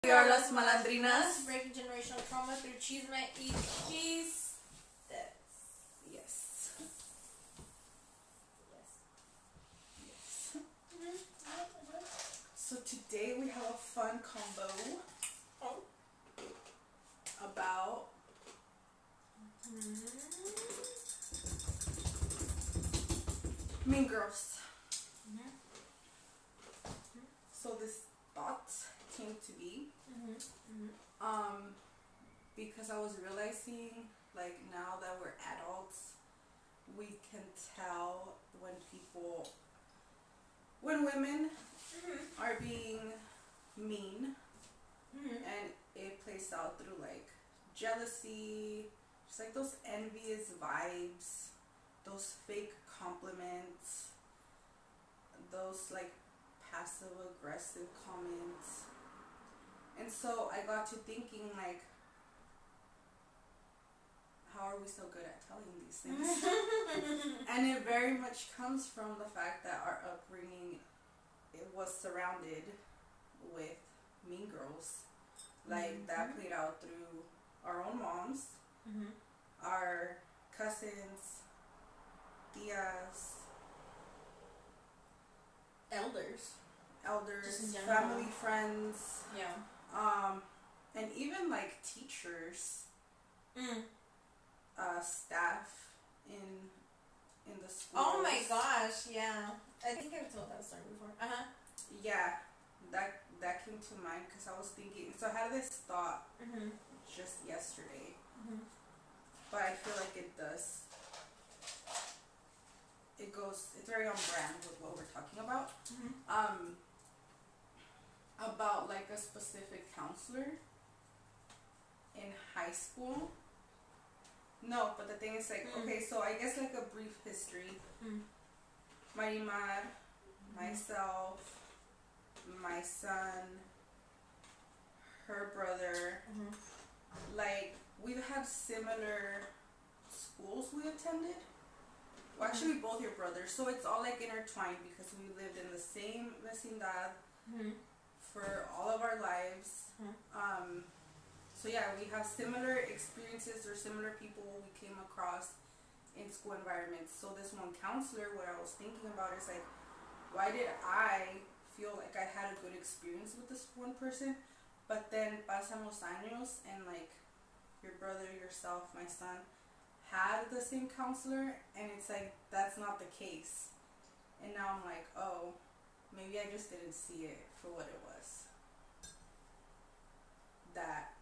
We are Las Malandrinas. Breaking generational trauma through chisme y chistes. Yes. So today we have a fun combo about Mean Girls. So this thought came to be because I was realizing, like, now that we're adults, we can tell when women are being mean, and it plays out through like jealousy, just like those envious vibes, those fake compliments, those like passive aggressive comments. And so I got to thinking, like, how are we so good at telling these things? And it very much comes from the fact that our upbringing, it was surrounded with mean girls. Like, that played out through our own moms, our cousins, tias, Elders, family, friends, yeah, and even like teachers, staff in the schools. Oh my gosh, yeah. I think I've told that story before. Yeah, that came to mind because I was thinking. So I had this thought just yesterday, but I feel like it does. It's very on brand with what we're talking about. About like a specific counselor in high school. No, but the thing is, like, okay, so I guess like a brief history. Marimar, myself, my son, her brother, like, we've had similar schools we attended. Well, actually, both your brothers, so it's all like intertwined because we lived in the same vecindad for all of our lives. So yeah, we have similar experiences or similar people we came across in school environments. So this one counselor, what I was thinking about is like, why did I feel like I had a good experience with this one person, but then pasan los años and like your brother, yourself, my son had the same counselor, and it's like, that's not the case. And now I'm like, oh, maybe I just didn't see it for what it was. That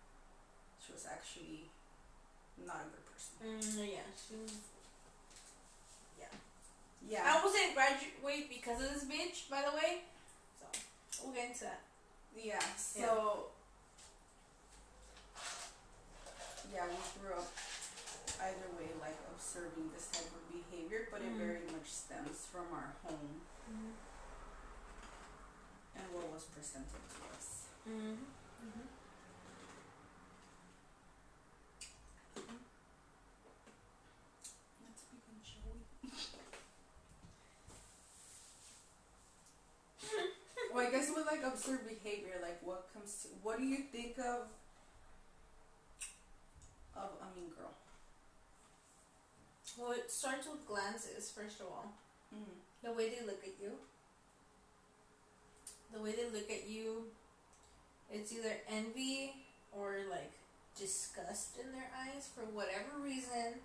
she was actually not a good person. Yeah, she was. Yeah. I almost didn't graduate because of this bitch, by the way. So we'll get into that. Yeah. So. Yeah, we grew up either way, like, observing this type of behavior, but it very much stems from our home and what was presented to us. Let's begin, shall we? Well, I guess with like observed behavior, like, what do you think of a mean girl? Well, it starts with glances, first of all. The way they look at you. The way they look at you, it's either envy or like disgust in their eyes for whatever reason.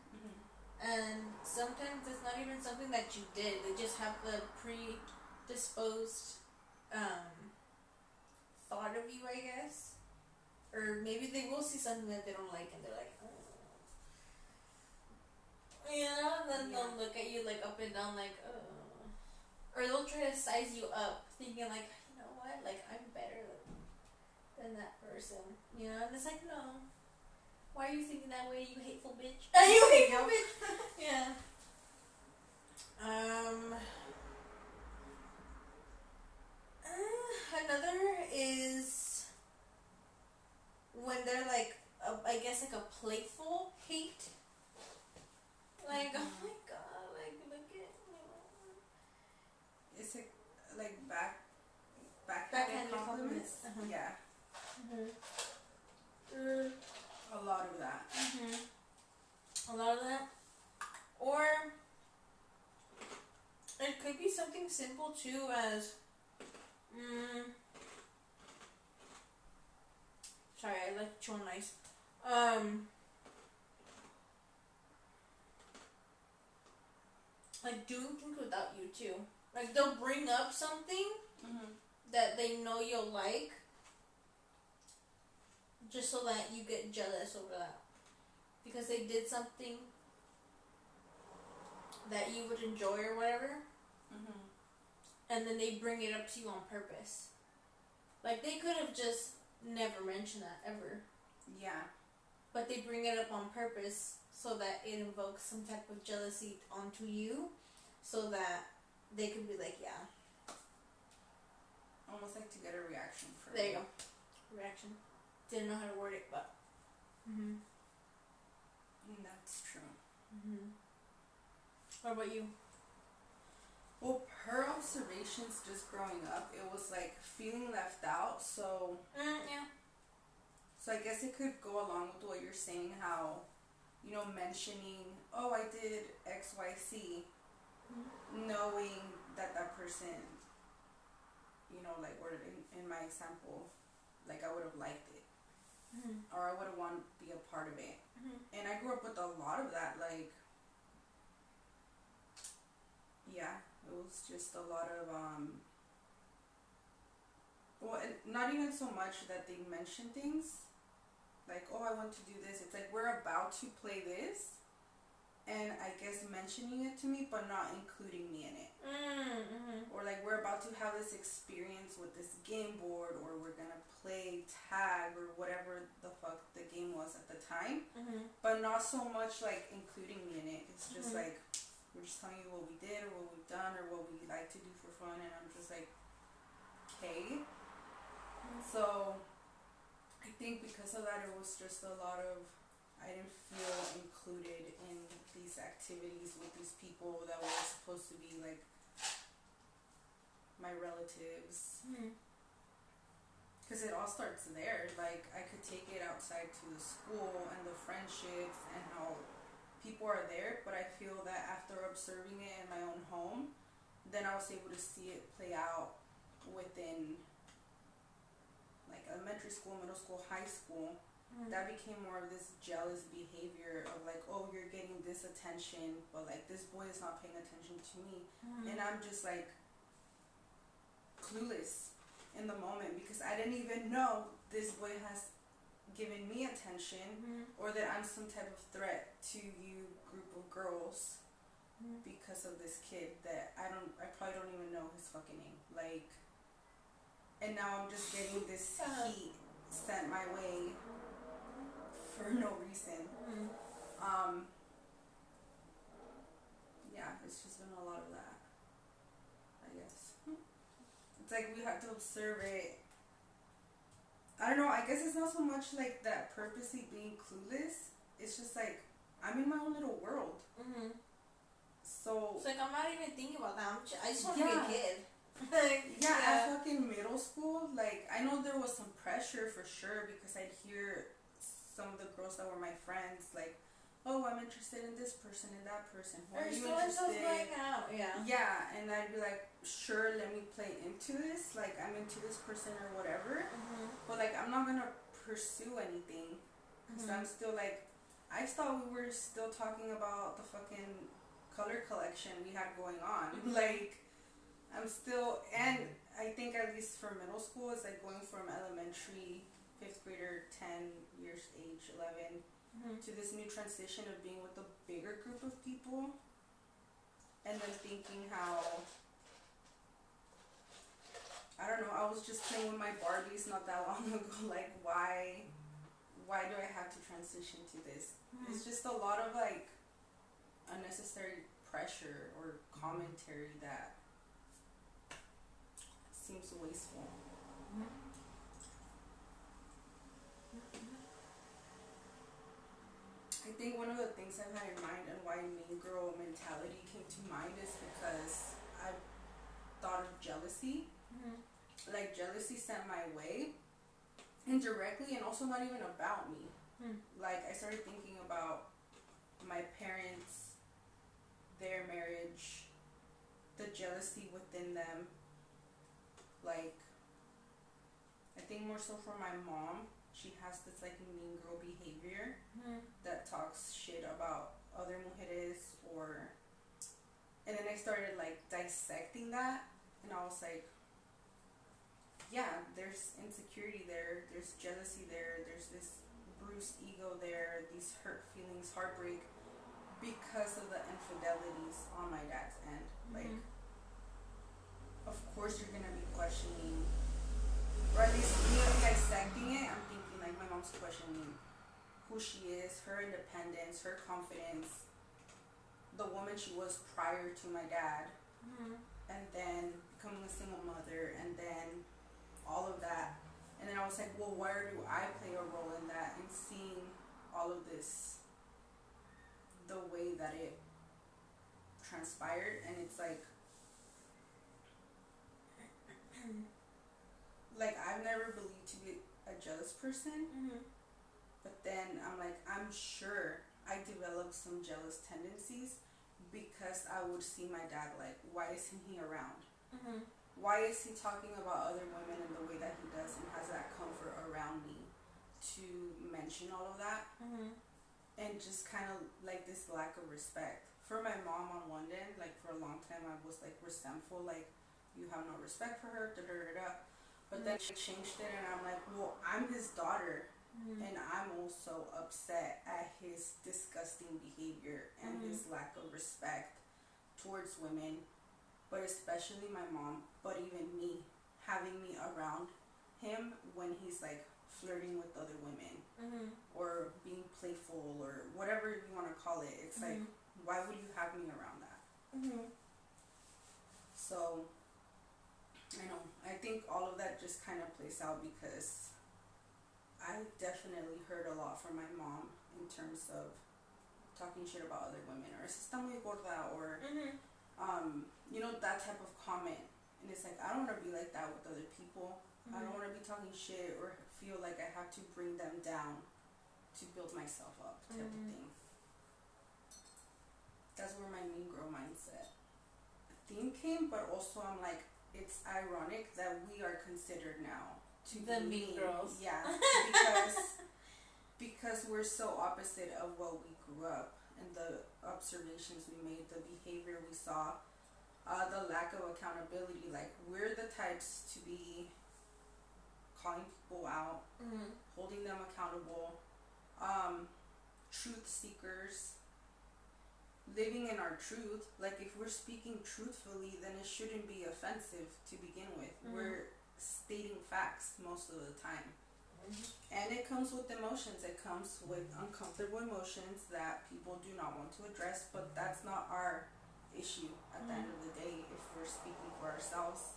And sometimes it's not even something that you did. They just have the predisposed thought of you, I guess. Or maybe they will see something that they don't like and they're like, oh. And then they'll look at you like up and down like, oh. Or they'll try to size you up, thinking like, you know what, like, I'm better than that person. You know, and it's like, no. Why are you thinking that way, you hateful bitch? You hateful bitch! Yeah. Another is when they're like, I guess like a playful hate. Like, oh my god, like, look at me. Is it like backhanded compliments? Yeah. A lot of that. A lot of that. Or it could be something simple too as sorry, I like chewing ice. Like doing things without you too. Like they'll bring up something that they know you'll like, just so that you get jealous over that, because they did something that you would enjoy or whatever, and then they bring it up to you on purpose. Like they could have just never mentioned that ever. Yeah. But they bring it up on purpose so that it invokes some type of jealousy onto you, so that they could be like, yeah. Almost like to get a reaction from There you go. Reaction. Didn't know how to word it, but. That's true. What about you? Well, her observations just growing up, it was like feeling left out. So, Yeah. So I guess it could go along with what you're saying, how, mentioning, oh, I did X, Y, C, knowing that that person, like, or in my example, like, I would have liked it. Or I would have wanted to be a part of it. And I grew up with a lot of that, like, yeah, it was just a lot of, well, not even so much that they mention things, like, oh, I want to do this. It's like, we're about to play this, and I guess mentioning it to me, but not including me in it. Or like, we're about to have this experience with this game board, or we're gonna play tag, or whatever the fuck the game was at the time, but not so much like including me in it. It's just like, we're just telling you what we did, or what we've done, or what we like to do for fun, and I'm just like, okay. So I think because of that, it was just a lot of, I didn't feel included in these activities with these people that were supposed to be like my relatives. Because it all starts there. Like, I could take it outside to the school and the friendships and how people are there, but I feel that after observing it in my own home, then I was able to see it play out within like elementary school, middle school, high school. That became more of this jealous behavior of like, oh, you're getting this attention, but like this boy is not paying attention to me. And I'm just like clueless in the moment, because I didn't even know this boy has given me attention, or that I'm some type of threat to you group of girls because of this kid that I probably don't even know his fucking name. Like, and now I'm just getting this heat sent my way for no reason. Yeah, it's just been a lot of that, I guess. It's like we have to observe it. I don't know, I guess it's not so much like that purposely being clueless. It's just like, I'm in my own little world. So it's like, I'm not even thinking about that. I just want to be a kid. At fucking middle school, like, I know there was some pressure for sure, because I'd hear some of the girls that were my friends, like, oh, I'm interested in this person and that person. Who are you interested? Going out, yeah, and I'd be like, sure, let me play into this. Like, I'm into this person or whatever. But like, I'm not gonna pursue anything, because I'm still like, I thought we were still talking about the fucking color collection we had going on. Like, I'm still, and I think at least for middle school, it's like going from elementary, 5th grader, 10 years age, 11, to this new transition of being with a bigger group of people, and then thinking how, I don't know, I was just playing with my Barbies not that long ago, like, why do I have to transition to this? It's just a lot of like unnecessary pressure or commentary that seems wasteful. I think one of the things I've had in mind and why mean girl mentality came to mind is because I've thought of jealousy. Like, jealousy sent my way indirectly, and also not even about me. Hmm. Like, I started thinking about my parents, their marriage, the jealousy within them. Like, I think more so for my mom, she has this like mean girl behavior that talks shit about other mujeres, or, and then I started like dissecting that, and I was like, yeah, there's insecurity there, there's jealousy there, there's this bruised ego there, these hurt feelings, heartbreak, because of the infidelities on my dad's end. Like, of course you're gonna be questioning, or at least me dissecting it, I'm thinking like my mom's questioning who she is, her independence, her confidence, the woman she was prior to my dad, and then becoming a single mother, and then all of that. And then I was like, well, where do I play a role in that? And seeing all of this, the way that it transpired, and it's like I've never believed to be a jealous person, but then I'm like, I'm sure I developed some jealous tendencies because I would see my dad like, why isn't he around? Why is he talking about other women in the way that he does, and has that comfort around me to mention all of that? And just kind of like this lack of respect for my mom on one end. Like, for a long time I was like resentful, like, you have no respect for her, da da da da. But then I changed it, and I'm like, well, I'm his daughter, and I'm also upset at his disgusting behavior and his lack of respect towards women, but especially my mom, but even me, having me around him when he's like flirting with other women, or being playful, or whatever you want to call it. It's like, why would you have me around that? So, I know, I think all of that just kind of plays out because I definitely heard a lot from my mom in terms of talking shit about other women, or "esa está muy gorda," or you know, that type of comment. And it's like, I don't want to be like that with other people. I don't want to be talking shit or feel like I have to bring them down to build myself up, type of thing. That's where my mean girl mindset theme came, but also I'm like, it's ironic that we are considered now to the be mean girls. Yeah, because we're so opposite of what we grew up, and the observations we made, the behavior we saw, the lack of accountability. Like, we're the types to be calling people out, holding them accountable, truth seekers, living in our truth. Like, if we're speaking truthfully, then it shouldn't be offensive to begin with. We're stating facts most of the time. And it comes with emotions. It comes with uncomfortable emotions that people do not want to address, but that's not our issue at the end of the day if we're speaking for ourselves.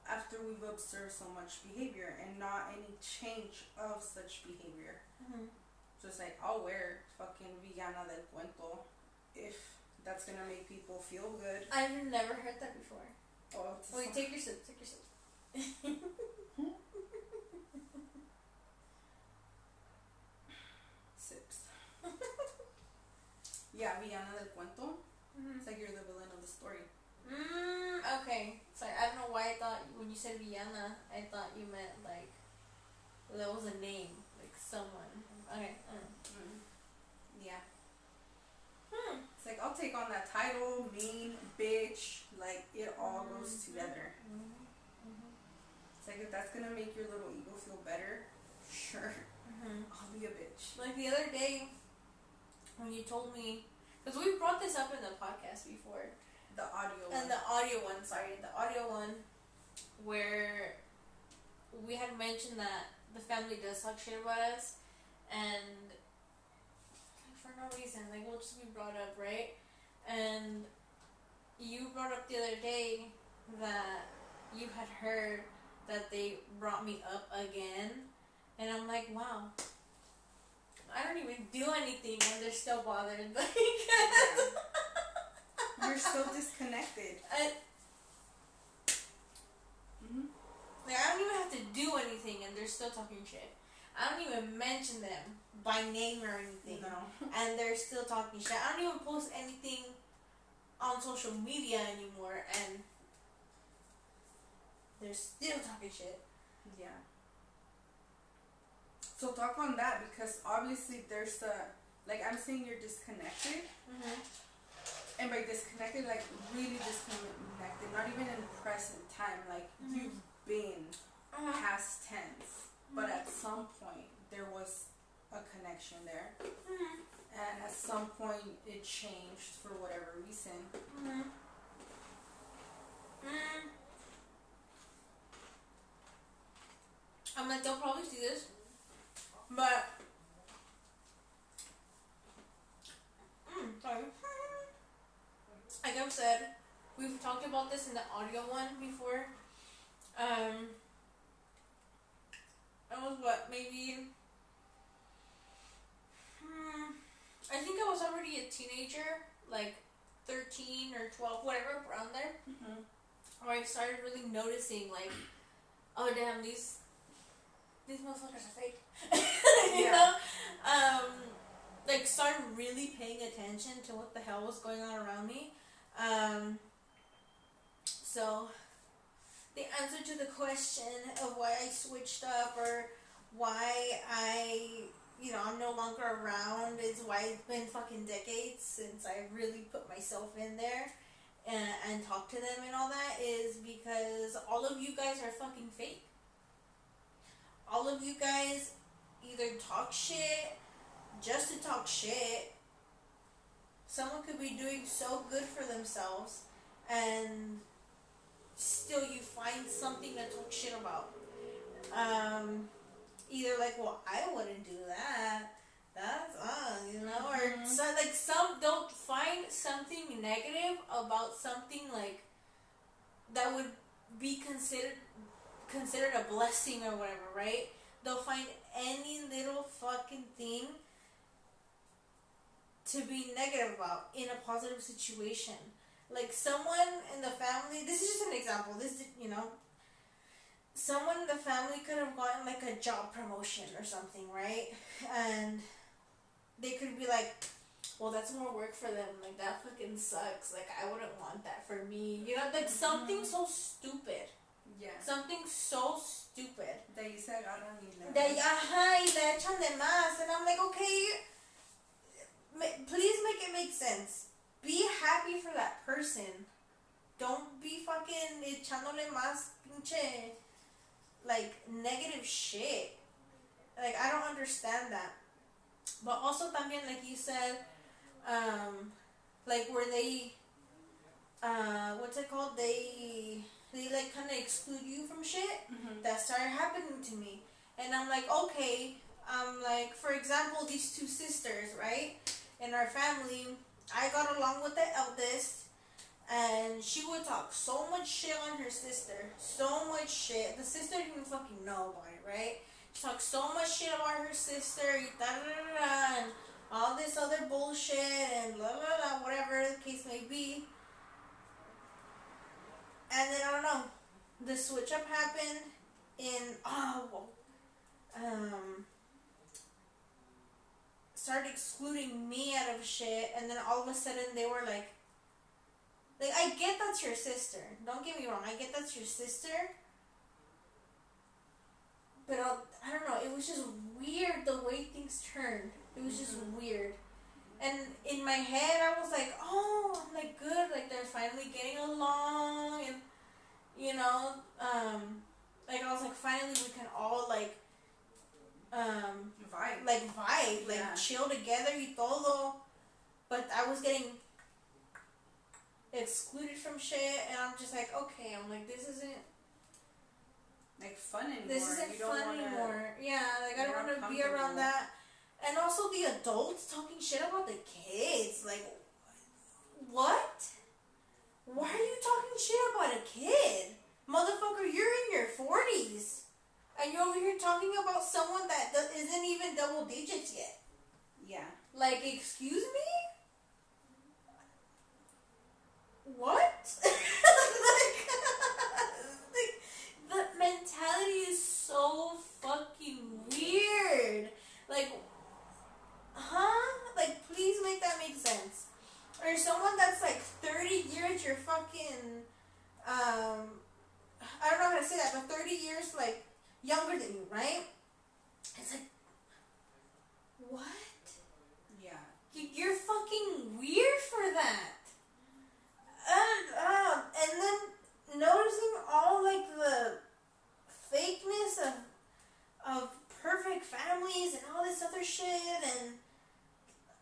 After we've observed so much behavior and not any change of such behavior. So it's like, I'll wear fucking villana del cuento if that's gonna make people feel good. I've never heard that before. Oh, wait, take your sip. Sips. Yeah, villana del cuento. It's like you're the villain of the story. Okay. Sorry, I don't know why I thought when you said villana, I thought you meant like that was a name, like someone. Okay. Yeah. It's like, I'll take on that title, mean, bitch, like, it all goes together. It's like, if that's gonna make your little ego feel better, sure, I'll be a bitch. Like the other day, when you told me, because we brought this up in the podcast before. The audio one. And the audio one, where we had mentioned that the family does talk shit about us, and for no reason, like, we'll just be brought up, right? And you brought up the other day that you had heard that they brought me up again, and I'm like, wow, I don't even do anything and they're still bothered. Like, you're so disconnected. Like, I don't even have to do anything and they're still talking shit. I don't even mention them by name or anything. No. And they're still talking shit. I don't even post anything on social media anymore and they're still talking shit. Yeah. So talk on that, because obviously there's like, I'm saying you're disconnected. Mm-hmm. And by disconnected, like really disconnected, not even in present time. Like, you've been past tense, but at some point there was a connection there, and at some point it changed for whatever reason. I'm like, they'll probably see this, but sorry. Like I've said, we've talked about this in the audio one before. It was what, maybe I think I was already a teenager, like 13 or 12, whatever, around there. Where I started really noticing, like, oh damn, these motherfuckers are fake. You know? Like, started really paying attention to what the hell was going on around me. So the answer to the question of why I switched up or why I'm no longer around is why it's been fucking decades since I really put myself in there and talked to them and all that, is because all of you guys are fucking fake. All of you guys either talk shit just to talk shit. Someone could be doing so good for themselves and still you find something to talk shit about. Either like, well, I wouldn't do that. That's or so, like, some don't find something negative about something like that would be considered a blessing or whatever, right? They'll find any little fucking thing to be negative about in a positive situation. Like, someone in the family, this is just an example, someone in the family could have gotten like a job promotion or something, right? And they could be like, well, that's more work for them, like, that fucking sucks, like, I wouldn't want that for me, like, something so stupid. Yeah. Something so stupid. That you said, I don't need that. Y le echan de más. And I'm like, okay, please make it make sense. Be happy for that person. Don't be fucking echándole más pinche, like, negative shit. Like, I don't understand that. But also también, like you said, like, where they, what's it called? They like kind of exclude you from shit. That started happening to me. And I'm like, okay, like, for example, these two sisters, right? In our family, I got along with the eldest, and she would talk so much shit on her sister. So much shit. The sister didn't even fucking know about it, right? She talked so much shit about her sister, and all this other bullshit, and blah, blah, blah, whatever the case may be. And then, I don't know, the switch up happened started excluding me out of shit, and then all of a sudden they were like, I get that's your sister. Don't get me wrong, I get that's your sister. But I don't know, it was just weird the way things turned. It was just weird. And in my head, I was like, oh, I'm like, good, like, they're finally getting along, and, like, I was like, finally we can all, like, vibe, like, chill together y todo. But I was getting excluded from shit, and I'm just like, okay, I'm like, this isn't like fun anymore. This isn't fun anymore. Yeah, like, I don't want to be around that. And also the adults talking shit about the kids. Like, what? Why are you talking shit about a kid? Motherfucker, you're in your 40s. And you're over here talking about someone that isn't even double digits yet. Yeah. Like, excuse me? What? like, the mentality Like, huh? Like, please make that make sense. Or someone that's like 30 years, you're fucking, I don't know how to say that, but 30 years, like, younger than you, right? It's like, what? Yeah. You're fucking weird for that. And then noticing all, like, the fakeness of perfect families and all this other shit, and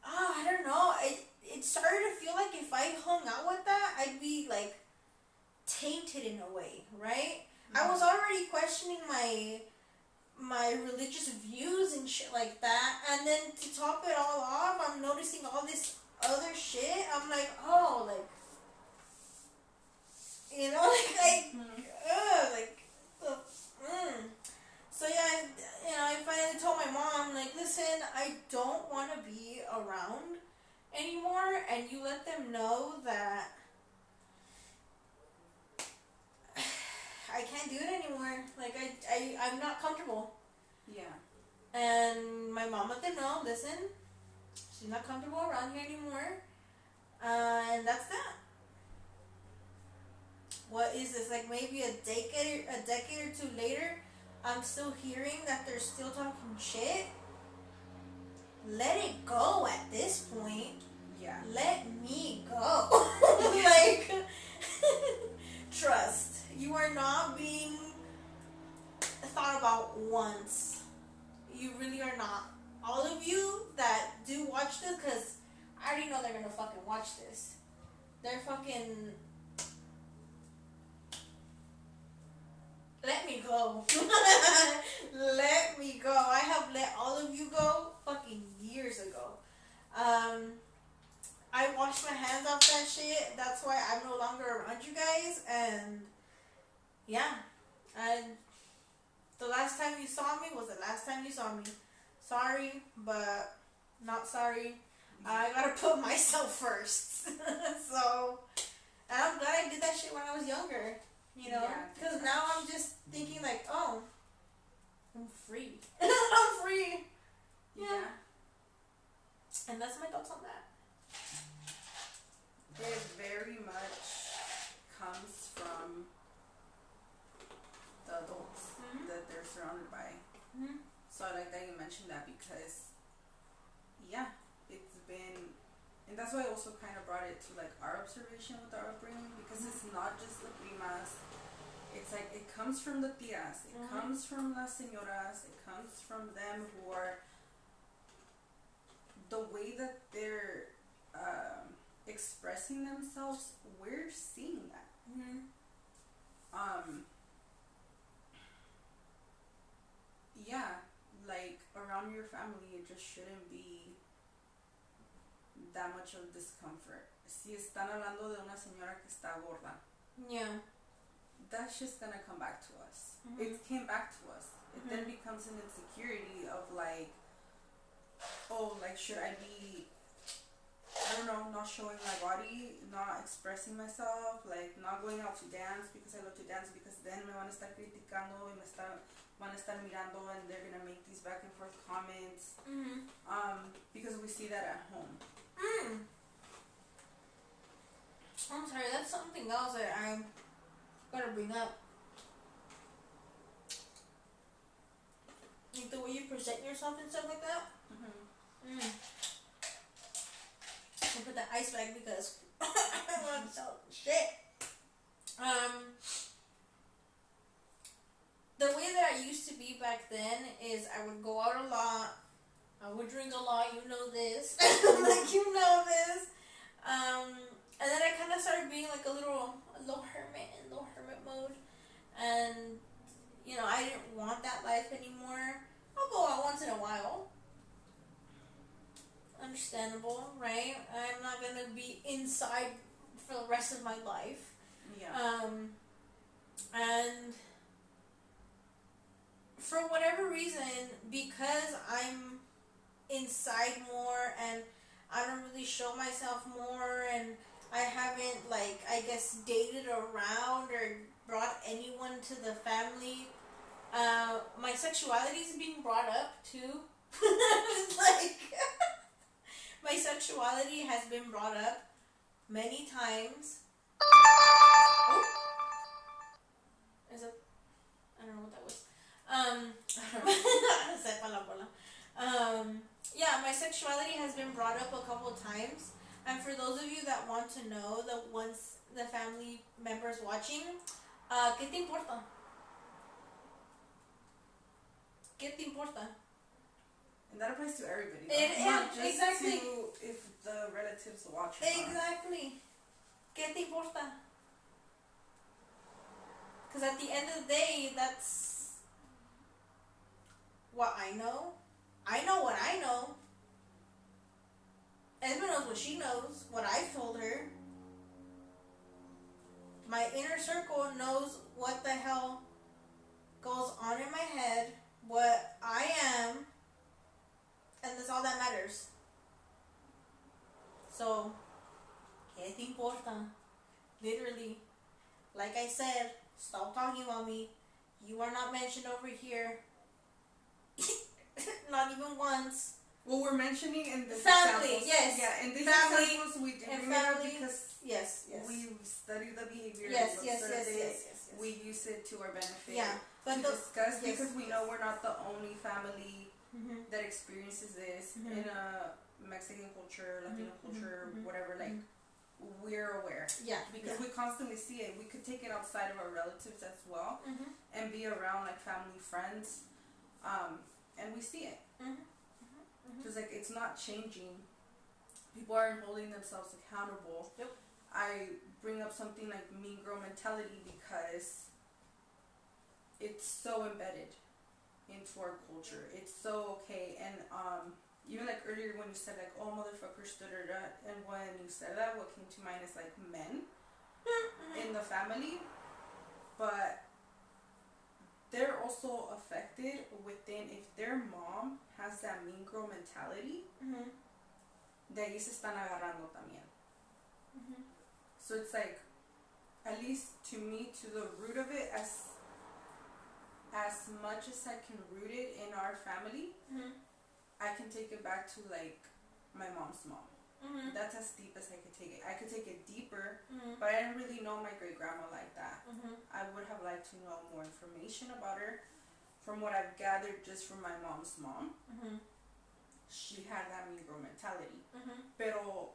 I don't know, it started to feel like if I hung out with that, I'd be like tainted in a way, right? I was already questioning my religious views and shit like that, and then to top it all off, I'm noticing all this other shit. I'm like, oh, like, you know, So yeah, I finally told my mom, like, listen, I don't want to be around anymore, and you let them know that I can't do it anymore. Like, I'm not comfortable. Yeah. And my mom let them know, listen, she's not comfortable around here anymore. And that's that. What is this? Like, maybe a decade or two later, I'm still hearing that they're still talking shit. Let it go at this point. Yeah. Let me go. Like, trust. You are not being thought about once. You really are not. All of you that do watch this, because I already know they're gonna fucking watch this. They're fucking... Let me go. Let me go. I have let all of you go fucking years ago. I washed my hands off that shit. That's why I'm no longer around you guys. And yeah. And the last time you saw me was the last time you saw me. Sorry, but not sorry. I gotta put myself first. So, and I'm glad I did that shit when I was younger. You know? Because now I'm just thinking like, oh, I'm free. I'm free. Yeah. And that's my thoughts on that. It very much comes from the adults that they're surrounded by. Mm-hmm. So I like that you mentioned that because, yeah, it's been, and that's why I also kind of brought it to like our observation with our upbringing, because it's not just the primas. It's like it comes from the tias, it comes from las señoras, it comes from them who are the way that they're expressing themselves. We're seeing that. Yeah, like around your family, it just shouldn't be that much of discomfort. Si están hablando de una señora que está gorda, Yeah. that's just gonna come back to us. It came back to us. It then becomes an insecurity of like, oh, like should I be, I don't know, not showing my body, not expressing myself, like not going out to dance because I love to dance, because then me van a estar criticando y van a estar mirando, and they're gonna make these back and forth comments. Because we see that at home. I'm sorry, that's something else that I'm gonna bring up. Like the way you present yourself and stuff like that. I'll put the ice bag because I want to sell shit. The way that I used to be back then is I would go out a lot. I would drink a lot. You know this. Like, you know this. And then I kind of started being like a little hermit mode. And, you know, I didn't want that life anymore. I'll go out once in a while. Understandable, right? I'm not going to be inside for the rest of my life. Yeah. And for whatever reason, because I'm inside more and I don't really show myself more, and I haven't, like, I guess, dated around or brought anyone to the family, my sexuality is being brought up too. like my sexuality has been brought up many times. Oh, is it? I don't know what that was. Sepa la bola. Yeah, my sexuality has been brought up a couple times, and for those of you that want to know, the family members watching, ¿qué te importa? ¿Qué te importa? And that applies to everybody. Not just exactly. to if the relatives watch. Exactly. ¿Qué te importa? Because at the end of the day, that's what I know. I know what I know. Esme knows what she knows, what I've told her. My inner circle knows what the hell goes on in my head, what I am, and that's all that matters. So, ¿qué te importa? Literally, like I said, stop talking about me. You are not mentioned over here. Not even once. Well, we're mentioning in the family, examples. yes. Yeah, in these family, examples we do and bring it up family, because yes. we study the behavior. Yes. We use it to our benefit. Yeah, but to discuss because we know yes. we're not the only family Mm-hmm. that experiences this Mm-hmm. in a Mexican culture, Latino culture, whatever. Like we're aware. Yeah, because we constantly see it. We could take it outside of our relatives as well, and be around like family, friends, and we see it. Because like it's not changing. People aren't holding themselves accountable. Yep. I bring up something like mean girl mentality because it's so embedded into our culture. It's so okay, and even like earlier when you said like, oh motherfuckers, and when you said that, what came to mind is like men in the family, but they're also affected within if their mom has that mean girl mentality. De ahí se están agarrando también. So it's like, at least to me, to the root of it, as much as I can root it in our family, I can take it back to like my mom's mom. That's as deep as I could take it. I could take it deeper, but I didn't really know my great grandma like that. I would have liked to know more information about her. From what I've gathered just from my mom's mom, she had that mean girl mentality. Pero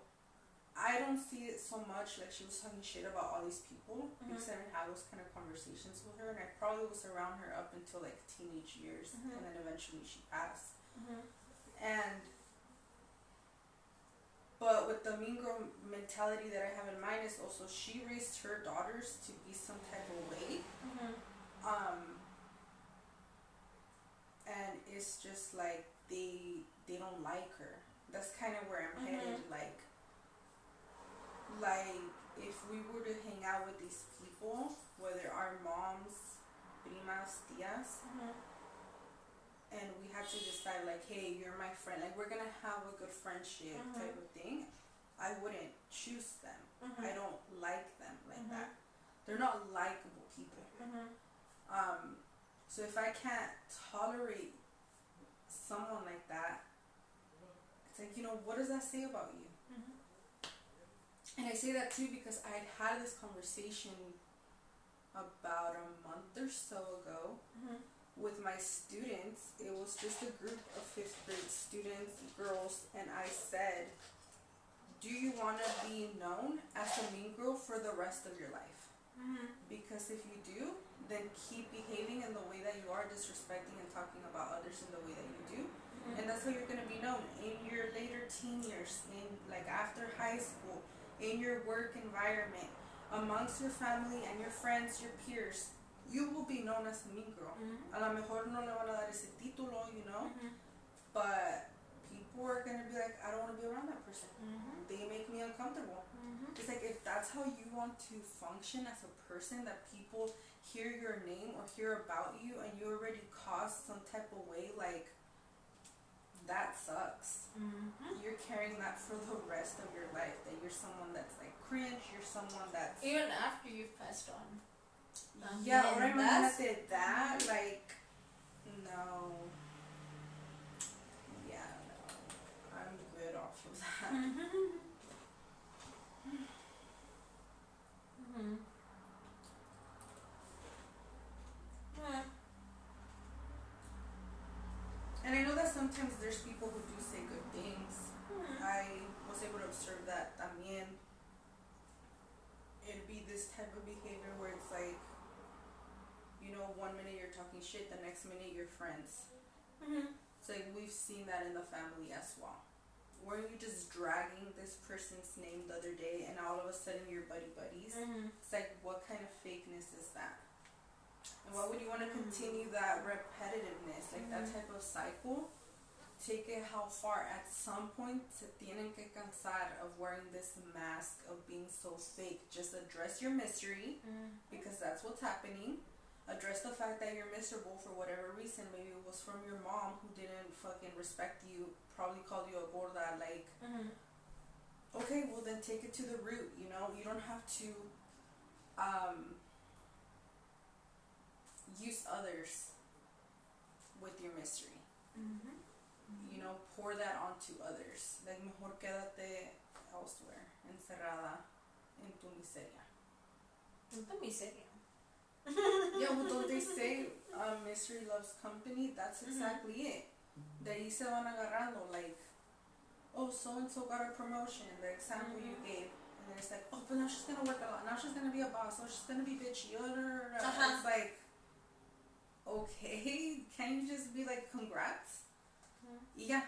I don't see it so much like she was talking shit about all these people because I didn't have those kind of conversations with her, and I probably was around her up until like teenage years, and then eventually she passed. But with the mean girl mentality that I have in mind is also she raised her daughters to be some type of way. And it's just like they don't like her. That's kind of where I'm headed. Like if we were to hang out with these people, whether our moms, primas, tías, and we had to decide like, hey, you're my friend, like we're gonna have a good friendship type of thing, I wouldn't choose them. I don't like them like that. They're not likable people. So if I can't tolerate someone like that, it's like, what does that say about you? And I say that too because I had this conversation about a month or so ago with my students. It was just a group of 5th grade students, girls, and I said, do you want to be known as a mean girl for the rest of your life? Because if you do, then keep behaving in the way that you are, disrespecting and talking about others in the way that you do. And that's how you're going to be known in your later teen years, in like after high school, in your work environment, amongst your family and your friends, your peers. You will be known as a mean girl. A lo mejor no le van a dar ese título, but people are going to be like, I don't want to be around that person. They make me uncomfortable. It's like, if that's how you want to function as a person, that people hear your name or hear about you and you already caused some type of way, like, that sucks. You're carrying that for the rest of your life, that you're someone that's like cringe, you're someone that's even after you've passed on. Yeah, or imagínate that, like, no. Yeah, no. And I know that sometimes there's people who do say good things. Mm-hmm. I was able to observe that también. It'd be this type of behavior where it's like, you know, 1 minute you're talking shit, the next minute you're friends. Mm-hmm. It's like we've seen that in the family as well. Were you just dragging this person's name the other day and all of a sudden you're buddies? Mm-hmm. It's like, what kind of fakeness is that? And why would you want to continue that repetitiveness, like that type of cycle? Take it how far? At some point, se tienen que cansar of wearing this mask of being so fake. Just address your misery, because that's what's happening. Address the fact that you're miserable for whatever reason. Maybe it was from your mom who didn't fucking respect you, probably called you a gorda. Like, okay, well then take it to the root. You know, you don't have to use others with your misery. You know, pour that onto others. Like, mejor quédate elsewhere, encerrada en tu miseria. En tu miseria. Yeah, well, don't they say misery loves company? That's exactly it. De ahí se van agarrando, like, oh, so-and-so got a promotion, the example you gave. And then it's like, oh, but now she's gonna work a lot. Now she's gonna be a boss. Oh, she's gonna be bitchy. It's like, okay, can you just be like, congrats? Yeah.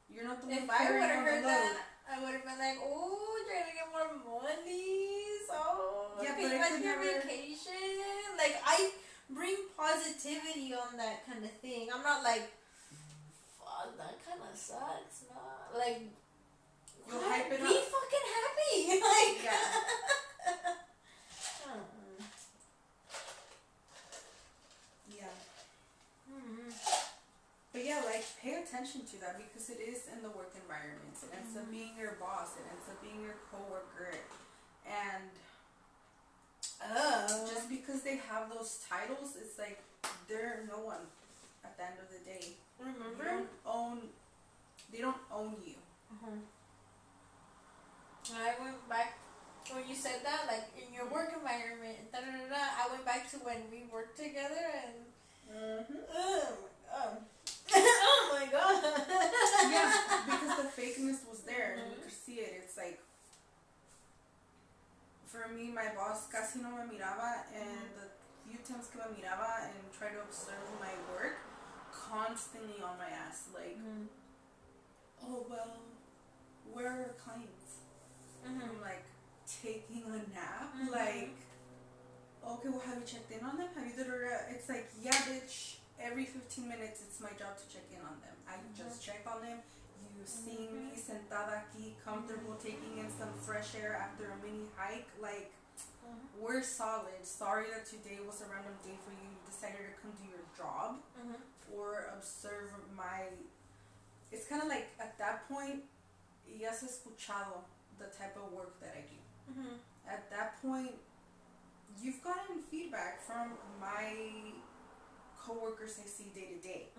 You're not the one. If I would have heard that, I would have been like, oh, you're gonna get more money. So, yeah, pay much your vacation. Like, I bring positivity on that kind of thing. I'm not like, fuck, that kind of sucks, nah. Like, you'll hype it be up. fucking happy. Like, yeah. Yeah. But yeah, like, pay attention to that, because it is in the work environment. It ends up being your boss. It ends up being your coworker. And just because they have those titles, it's like they're no one at the end of the day. Remember? They don't own you. I went back when you said that, like, in your work environment, I went back to when we worked together and oh my god. Yeah, because the fakeness was there and you could see it. It's like, for me, my boss casi no me miraba, and the few times que me miraba and tried to observe my work, constantly on my ass, like, oh, well, where are our clients? I'm like, taking a nap? Like, okay, well, have you checked in on them? Have you It's like, yeah, bitch, every 15 minutes it's my job to check in on them. I just check on them. You see me sentada aquí, comfortable, taking in some fresh air after a mini hike. Like, we're solid. Sorry that today was a random day for you. You decided to come do your job or observe my... It's kind of like, at that point, ya has escuchado the type of work that I do. At that point, you've gotten feedback from my coworkers I see day to day,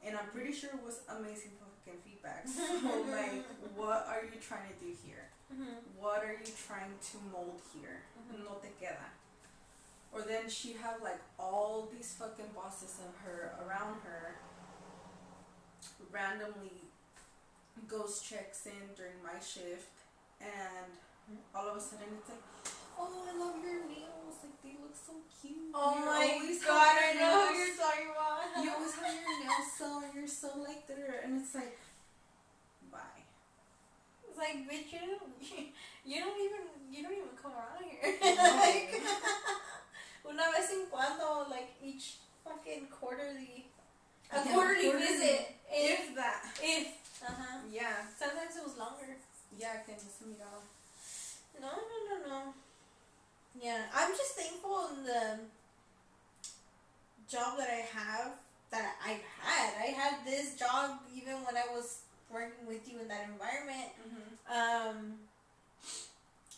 and I'm pretty sure it was amazing fucking feedback. So, like, what are you trying to do here? What are you trying to mold here? No te queda. Or then she have like all these fucking bosses around her, randomly goes checks in during my shift, and all of a sudden it's like, oh, I love your nails, like they look so cute. Oh my god, I know who you're talking about. You always have your nails so, and you're so like there, and it's like, bye. It's like, bitch, you don't even come around here. No. Like, una vez en cuando, like each fucking quarterly visit. If that. Yeah. Sometimes it was longer. Yeah, que no se miraba. No. Yeah, I'm just thankful in the job that I've had. I had this job even when I was working with you in that environment.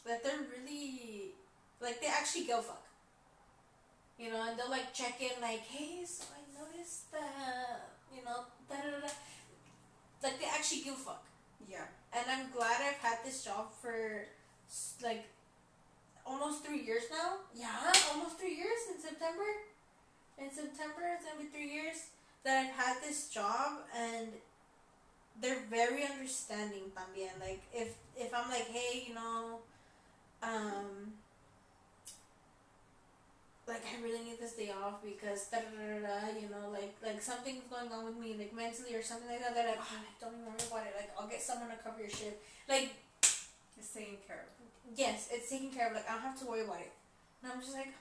That they're really, like, they actually go fuck. You know, and they'll like check in, like, hey, so I noticed that, you know, da-da-da-da. Like, they actually give a fuck. Yeah. And I'm glad I've had this job for, like, almost 3 years now. Yeah, almost 3 years in September. In September, it's gonna be 3 years. that I've had this job, and they're very understanding también. Like, if I'm like, hey, like, I really need this day off because da da da da, like something's going on with me, like mentally or something like that. They're like, oh, don't even worry about it. Like, I'll get someone to cover your shift. Like, it's taken care of. Yes, it's taken care of. Like, I don't have to worry about it. And I'm just like,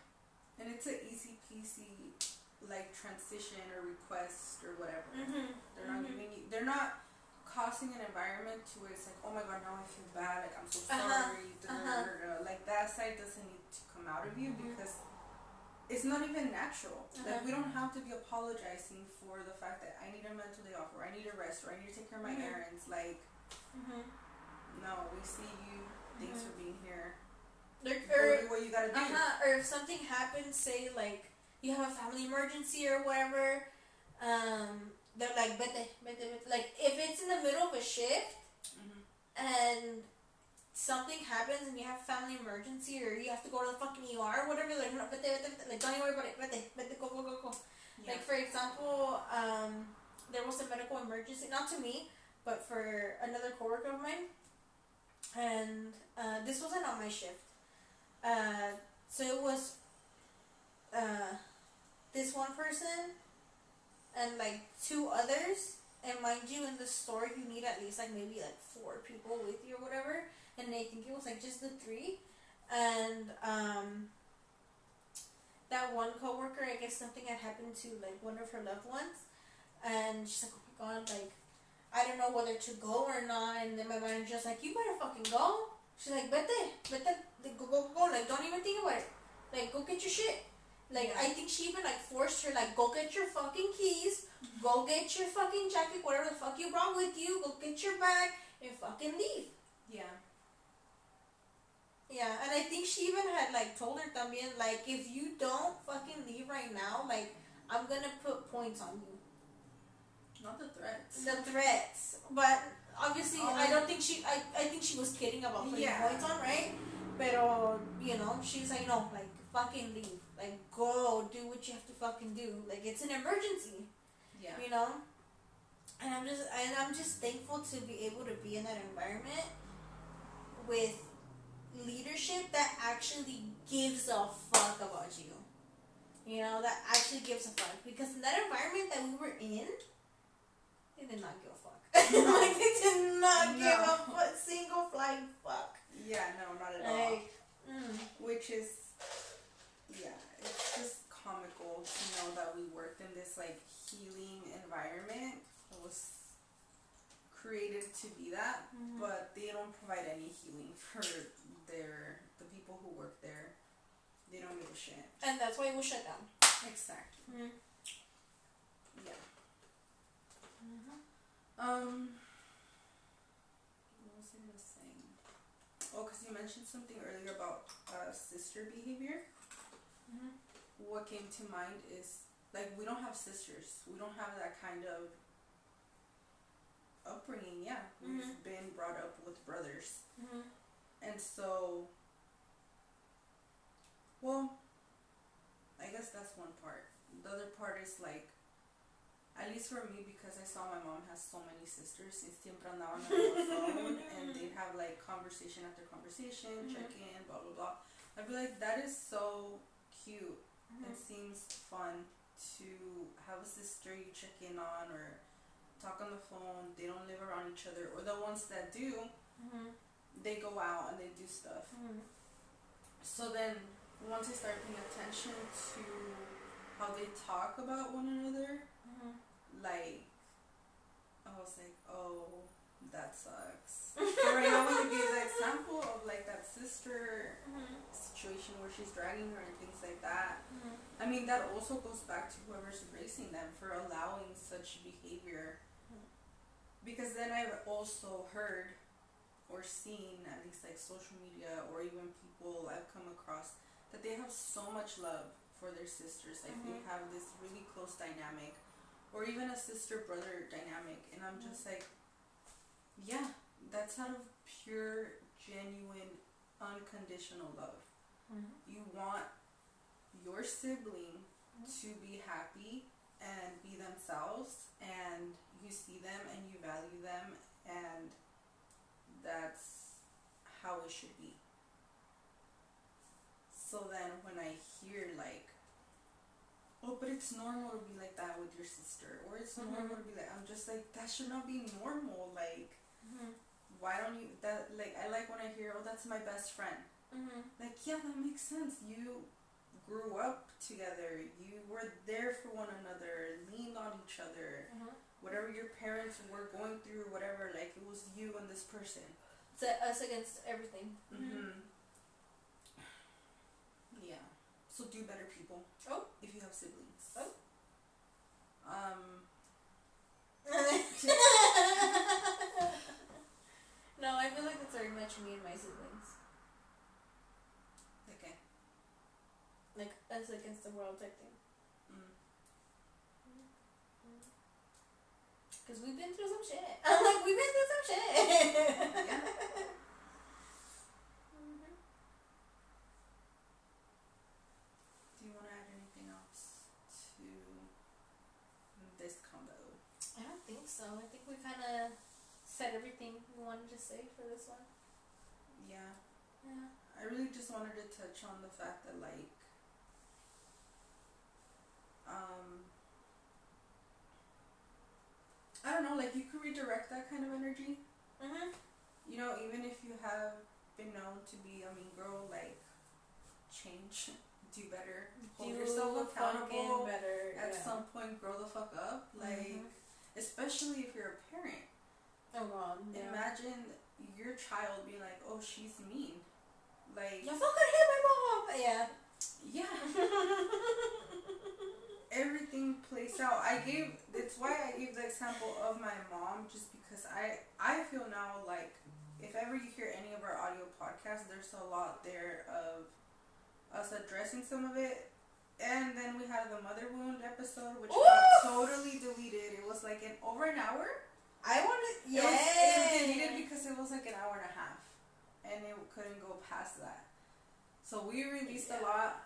and it's an easy peasy, like, transition or request or whatever. They're not giving you. They're not causing an environment to where it's like, oh my god, now I feel bad. Like, I'm so sorry. Like, that side doesn't need to come out of you because it's not even natural. Like, we don't have to be apologizing for the fact that I need a mental day off, or I need a rest, or I need to take care of my errands. Like, no, we see you. Thanks for being here. Go do what you gotta do. Or if something happens, say like you have a family emergency or whatever, they're like, vete. Like, if it's in the middle of a shift and something happens and you have family emergency or you have to go to the fucking ER or whatever, like, no, vete, like, don't even worry about it, vete, go. Yeah. Like, for example, there was a medical emergency, not to me, but for another coworker of mine, and this wasn't on my shift. So it was this one person and like two others, and mind you, in the store you need at least like maybe like 4 people with you or whatever, and I think it was like just the 3, and that one coworker, I guess something had happened to like one of her loved ones, and she's like, oh my god, like, I don't know whether to go or not. And then my manager's like, you better fucking go. She's like, vete, go, like, don't even think about it. Like, go get your shit. Like, I think she even, like, forced her, like, go get your fucking keys, go get your fucking jacket, whatever the fuck you brought with you, go get your bag, and fucking leave. Yeah. Yeah, and I think she even had, like, told her también, like, if you don't fucking leave right now, like, I'm gonna put points on you. Not the threats. The threats. But obviously, I don't think I think she was kidding about putting points on, right? Pero, she's like, no, like, fucking leave. Like, go, do what you have to fucking do. Like, it's an emergency. Yeah. And I'm just thankful to be able to be in that environment with leadership that actually gives a fuck about you. That actually gives a fuck. Because in that environment that we were in, they did not give a fuck. Like, they did not give a single flying fuck. Yeah, no, not at all. Which is, it's just comical to know that we worked in this, like, healing environment. It was created to be that, but they don't provide any healing for the people who work there. They don't give a shit. And that's why it was shut down. Exactly. Yeah. What was I gonna say? Oh, because you mentioned something earlier about sister behavior. What came to mind is, like, we don't have sisters. We don't have that kind of upbringing. Yeah, we've been brought up with brothers, and so, well, I guess that's one part. The other part is, like, at least for me, because I saw my mom has so many sisters, and siempre andaban on the phone, and they'd have, like, conversation after conversation, check in, blah, blah, blah. I'd be like, that is so cute. It seems fun to have a sister you check in on, or talk on the phone. They don't live around each other, or the ones that do, they go out and they do stuff. So then, once I started paying attention to how they talk about one another, like, I was like, oh, that sucks. So right now, when you gave the example of, like, that sister situation where she's dragging her and things like that, I mean, that also goes back to whoever's raising them for allowing such behavior. Because then I've also heard or seen, at least, like, social media or even people I've come across, that they have so much love for their sisters. Like, they have this really close dynamic, or even a sister-brother dynamic. And I'm just like, yeah, that's out of pure, genuine, unconditional love. You want your sibling to be happy and be themselves, and you see them and you value them, and that's how it should be. So then when I hear like, oh, but it's normal to be like that with your sister, or it's normal to be like, I'm just like, that should not be normal. Like, why don't you, that, like, I like when I hear, oh, that's my best friend. Like, yeah, that makes sense. You grew up together, you were there for one another, leaned on each other. Whatever your parents were going through, whatever, like, it was you and this person. It's us against everything. Yeah. So do better, people. Oh. If you have siblings. Oh. No, I feel like it's very much me and my siblings. Okay. Like us against the world type thing. Because we've been through some shit. I'm like, we've been through some shit. Yeah. Do you want to add anything else to this combo? I don't think so. I think we kind of said everything we wanted to say for this one. Yeah. Yeah. I really just wanted to touch on the fact that, like, I don't know, like, you could redirect that kind of energy. You know, even if you have been known to be a mean girl, like, change, do better, hold yourself accountable. Better, at some point, grow the fuck up. Like, especially if you're a parent. Oh God. Yeah. Imagine your child being like, oh, she's mean. Like, you fucking hit my mom. Yeah. Yeah. Everything plays out. It's why I gave the example of my mom, just because I feel now like if ever you hear any of our audio podcasts, there's a lot there of us addressing some of it. And then we had the mother wound episode, which got totally deleted. It was like over an hour. I wanted, It was deleted because it was like an hour and a half, and it couldn't go past that. So we released a lot.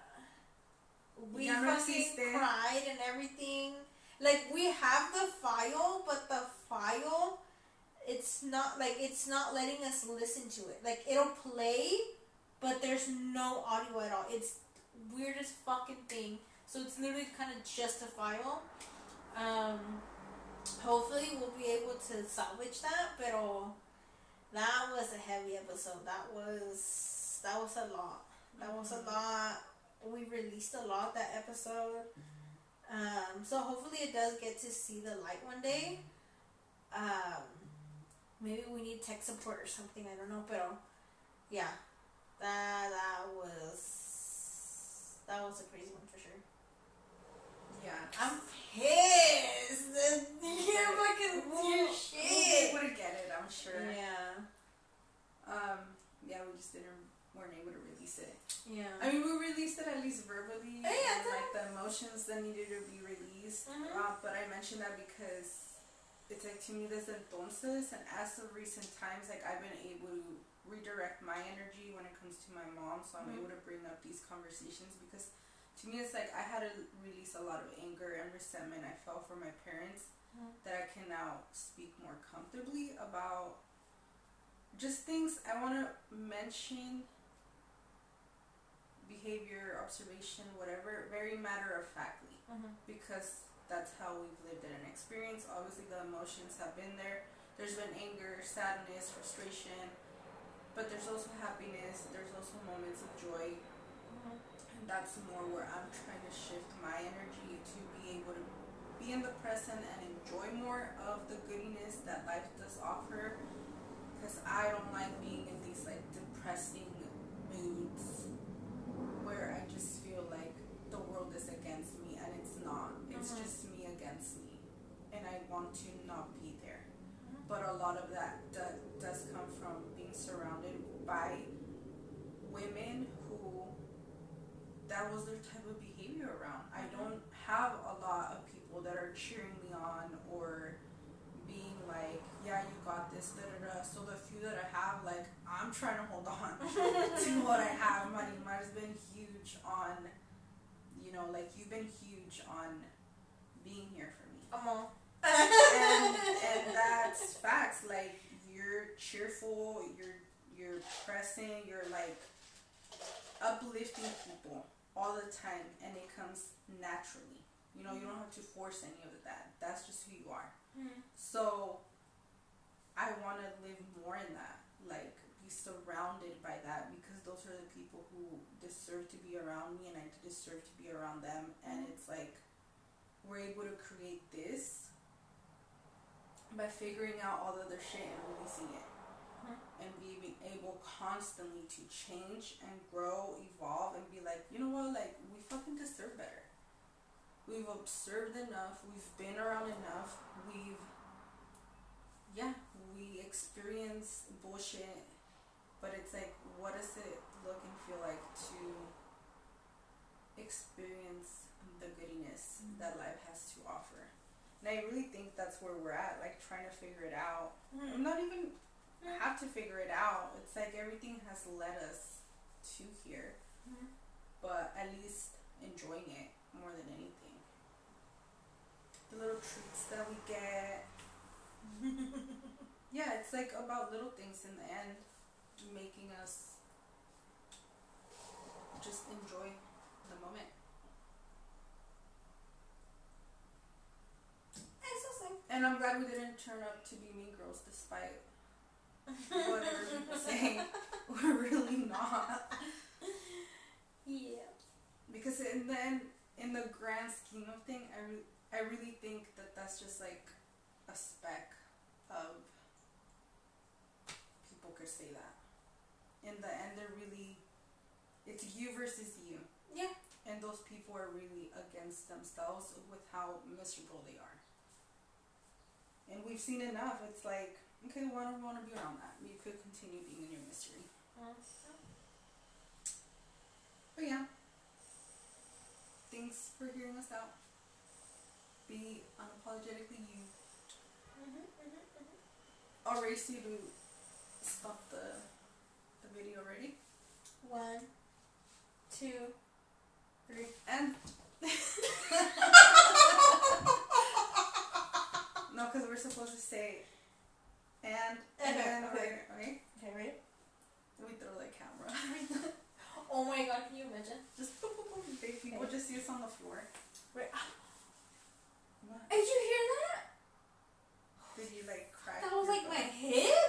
We fucking cried and everything. Like, we have the file, but the file, it's not letting us listen to it. Like, it'll play, but there's no audio at all. It's weirdest fucking thing. So it's literally kind of just a file. Hopefully we'll be able to salvage that, but that was a heavy episode. That was a lot. That was a lot. We released a lot that episode. So hopefully it does get to see the light one day. Maybe we need tech support or something. I don't know, but yeah, that was a crazy one for sure. Yeah, I'm pissed. You're fucking your shit. We would get it, I'm sure. Yeah. Yeah, we just weren't able to release it. Yeah. I mean, we released it at least verbally, yeah, and like the emotions that needed to be released. But I mentioned that because it's like, to me, this entonces, and as of recent times, like, I've been able to redirect my energy when it comes to my mom, so I'm able to bring up these conversations, because to me it's like I had to release a lot of anger and resentment I felt for my parents, that I can now speak more comfortably about just things. I want to mention behavior, observation, whatever, very matter-of-factly, because that's how we've lived it and experienced. Obviously the emotions have been there. There's been anger, sadness, frustration, but there's also happiness, there's also moments of joy. And that's more where I'm trying to shift my energy to be able to be in the present and enjoy more of the goodiness that life does offer, because I don't like being in these like depressing moods where I just feel like the world is against me, and it's not. It's just me against me, and I want to not be there. But a lot of that does come from being surrounded by women who that was their type of behavior around. I don't have a lot of people that are cheering me on or being like, yeah, you got this, da-da-da. So the few that I have, like, I'm trying to hold on to what I have. Marima's been huge on, you know, like, you've been huge on being here for me. And that's facts. Like, you're cheerful, you're pressing, you're like uplifting people all the time, and it comes naturally. You know, you don't have to force any of that. That's just who you are. So I want to live more in that, like be surrounded by that, because those are the people who deserve to be around me, and I deserve to be around them. And it's like we're able to create this by figuring out all the other shit and releasing it, and being able constantly to change and grow, evolve, and be like, you know what, like, we fucking deserve better. We've observed enough, we've been around enough, we experience bullshit, but it's like, what does it look and feel like to experience the goodiness that life has to offer? And I really think that's where we're at, like trying to figure it out. I'm not even have to figure it out. It's like everything has led us to here, but at least enjoying it more than anything. The little treats that we get. Yeah, it's like about little things in the end, making us just enjoy the moment. And I'm glad we didn't turn up to be mean girls, despite whatever people say. We're really not. Yeah. Because in the end, in the grand scheme of things, I really think that that's just like a speck of people could say that. In the end, it's you versus you. Yeah. And those people are really against themselves with how miserable they are. And we've seen enough. It's like, okay, well, I don't want to be around that. You could continue being in your misery. But yeah. Thanks for hearing us out. Be unapologetically you. I'll race you to stop the video. Ready? 1, 2, 3, and no, because we're supposed to say and then okay. Okay, ready? We throw the camera. Oh my god, can you imagine? Just boop, boop, boop. People just see us on the floor. Right. What? Did you hear that? Did you like crack? That was like my head. head?